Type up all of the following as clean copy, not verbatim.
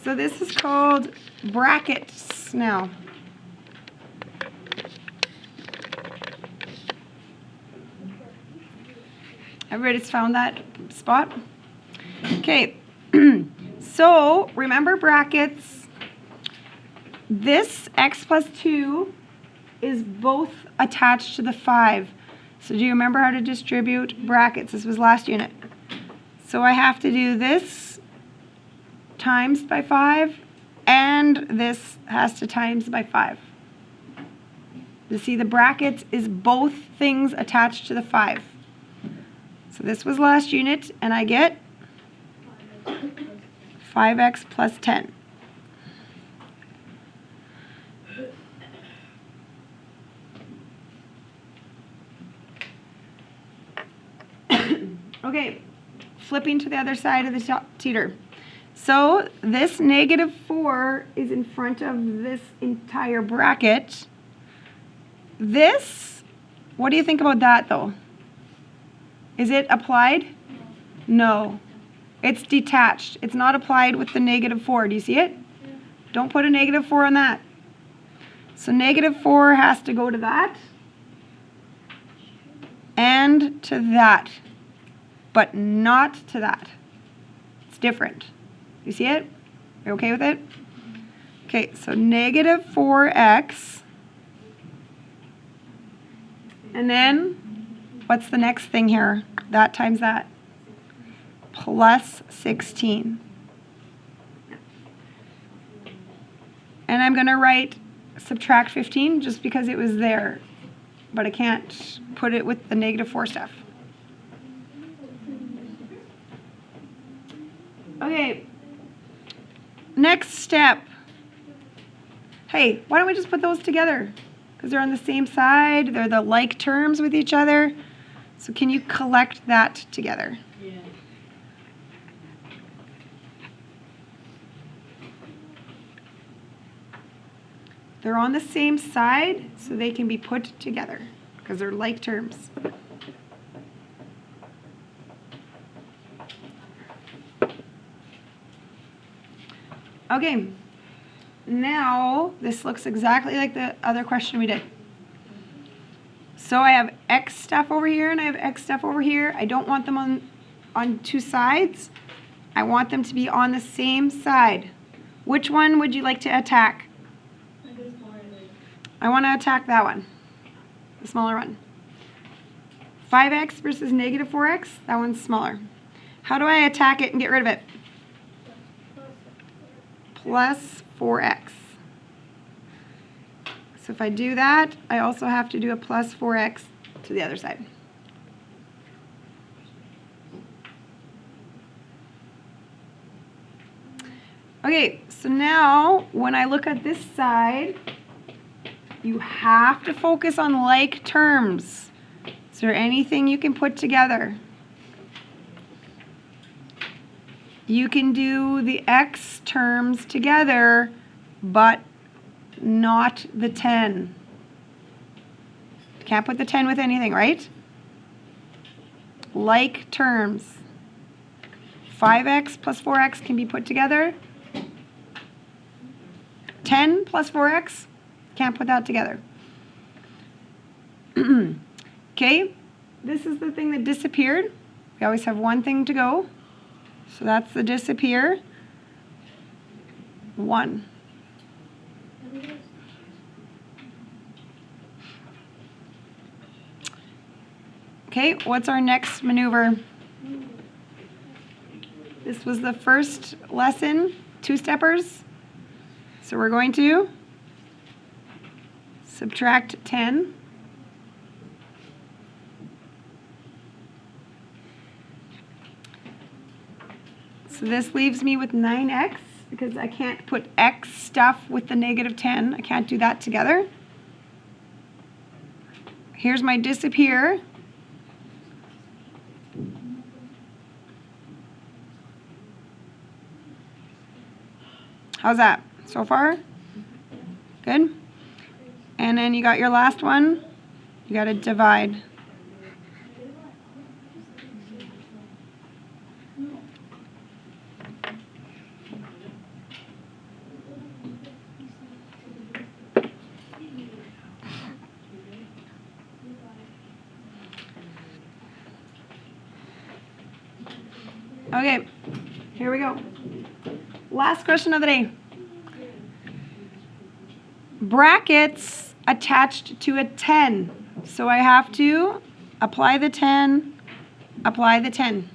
So this is called brackets now. Everybody's found that spot? Okay, so remember brackets. This x plus 2 is both attached to the 5. So do you remember how to distribute brackets? This was last unit. So I have to do this times by 5, and this has to times by 5. You see the brackets is both things attached to the 5. So this was last unit, and I get 5x plus 10. Okay, flipping to the other side of the teeter. So this negative 4 is in front of this entire bracket. This, what do you think about that though? Is it applied? No. It's detached. It's not applied with the negative 4. Do you see it? Yeah. Don't put a negative 4 on that. So negative 4 has to go to that and to that, but not to that. It's different. You see it? You okay with it? Okay, so negative 4x. And then, what's the next thing here? That times that. Plus 16. And I'm going to write subtract 15 just because it was there. But I can't put it with the negative 4 stuff. Okay. Next step. Hey, why don't we just put those together? Because they're on the same side. They're the like terms with each other. So can you collect that together? Yeah. They're on the same side, so they can be put together because they're like terms. Okay, now this looks exactly like the other question we did. So I have x stuff over here and I have x stuff over here. I don't want them on two sides. I want them to be on the same side. Which one would you like to attack? I want to attack that one, the smaller one. 5x versus negative 4x, that one's smaller. How do I attack it and get rid of it? Plus 4x. So if I do that, I also have to do a plus 4x to the other side. Okay, so now when I look at this side, you have to focus on like terms. Is there anything you can put together? You can do the x terms together, but not the 10. Can't put the 10 with anything, right? Like terms. 5x plus 4x can be put together. 10 plus 4x, can't put that together. Okay, this is the thing that disappeared. We always have one thing to go. So that's the disappear. 1. Okay, what's our next maneuver? This was the first lesson, two-steppers. So we're going to subtract 10. So this leaves me with 9x because I can't put x stuff with the negative 10. I can't do that together. Here's my disappear. How's that so far? Good? And then you got your last one. You got to divide. Okay, here we go. Last question of the day. Brackets attached to a 10. So I have to apply the 10, apply the 10.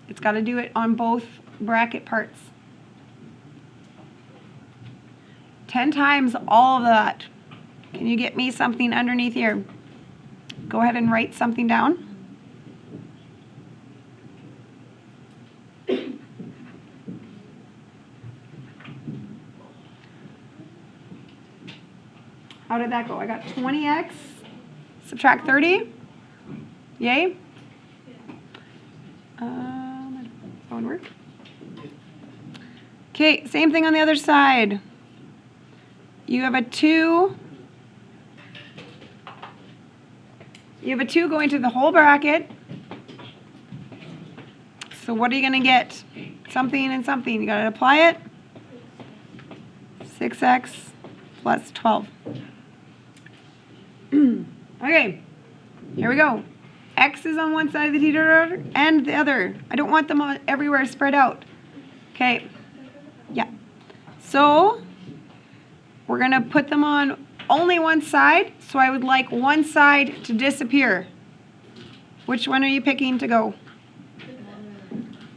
It's got to do it on both bracket parts. 10 times all of that. Can you get me something underneath here? Go ahead and write something down. How did that go? I got 20x, subtract 30. Yay? Phone work. Okay, same thing on the other side. You have a 2. You have a 2 going to the whole bracket. So what are you going to get? Something and something. You got to apply it. 6x plus 12. Okay, here we go. X is on one side of the teeter-totter and the other. I don't want them all everywhere spread out. Okay, yeah. So we're going to put them on only one side. So I would like one side to disappear. Which one are you picking to go?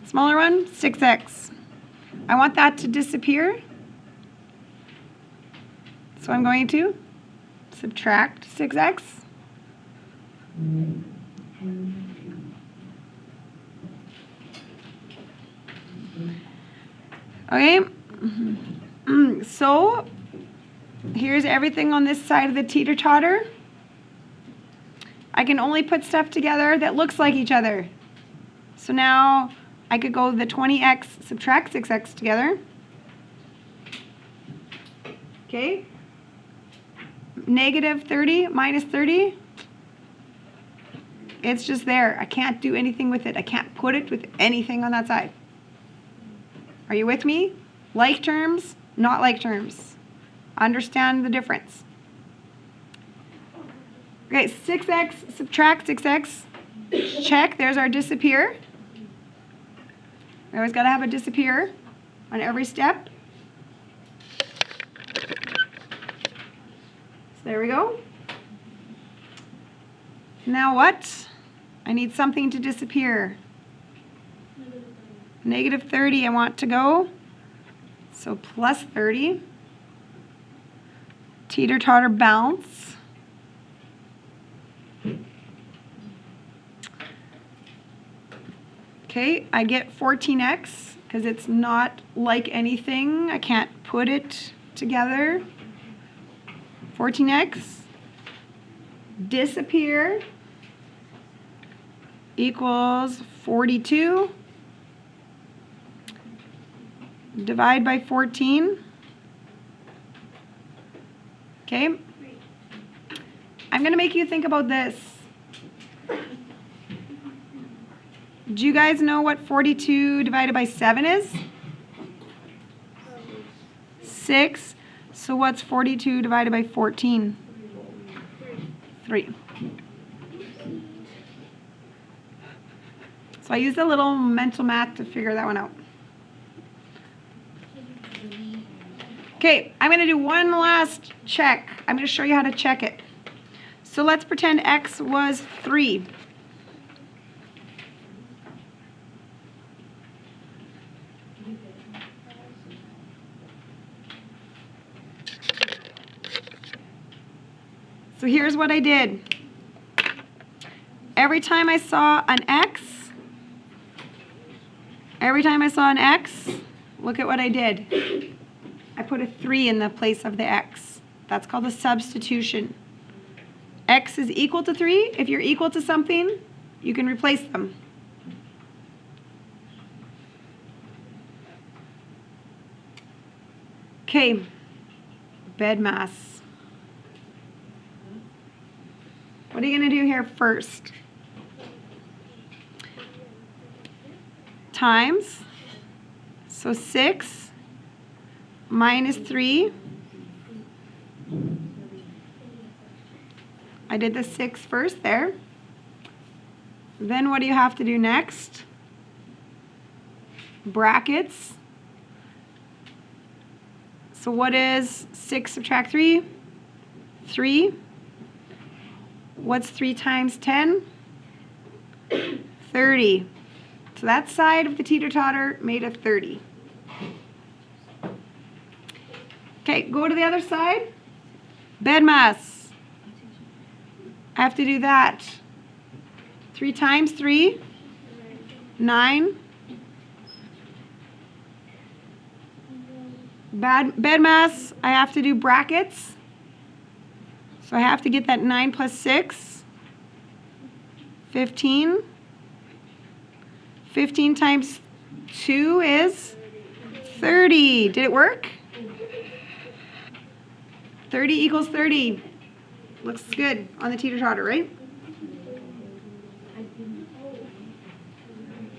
Smaller one, 6x. I want that to disappear. So I'm going to subtract 6x. Okay, so here's everything on this side of the teeter-totter. I can only put stuff together that looks like each other. So now I could go the 20x subtract 6x together. Okay. Negative 30 minus 30. It's just there. I can't do anything with it. I can't put it with anything on that side. Are you with me? Like terms, not like terms. Understand the difference. Okay, 6x subtract 6x. Check, there's our disappear. We always got to have a disappear on every step. So there we go. Now what? I need something to disappear. Negative 30 I want to go. So plus 30. Teeter-totter bounce. Okay, I get 14x because it's not like anything. I can't put it together. 14x. Disappear equals 42. Divide by 14. Okay. I'm going to make you think about this. Do you guys know what 42 divided by 7 is? 6. So what's 42 divided by 14? 3. So I used a little mental math to figure that one out. Okay, I'm going to do one last check. I'm going to show you how to check it. So let's pretend x was 3. So here's what I did. Every time I saw an x, look at what I did. I put a 3 in the place of the x. That's called a substitution. X is equal to 3. If you're equal to something, you can replace them. Okay, bed mass. What are you going to do here first? Times. So 6 minus 3. I did the 6 first there. Then what do you have to do next? brackets. So what is 6 subtract 3? 3. What's 3 times 10? 30. So that side of the teeter-totter made a 30. Okay, go to the other side. Bed mass. I have to do that. 3 times 3, 9. Bed mass, I have to do brackets. So I have to get that 9 plus 6, 15. 15 times 2 is 30. Did it work? 30 equals 30. Looks good on the teeter-totter, right?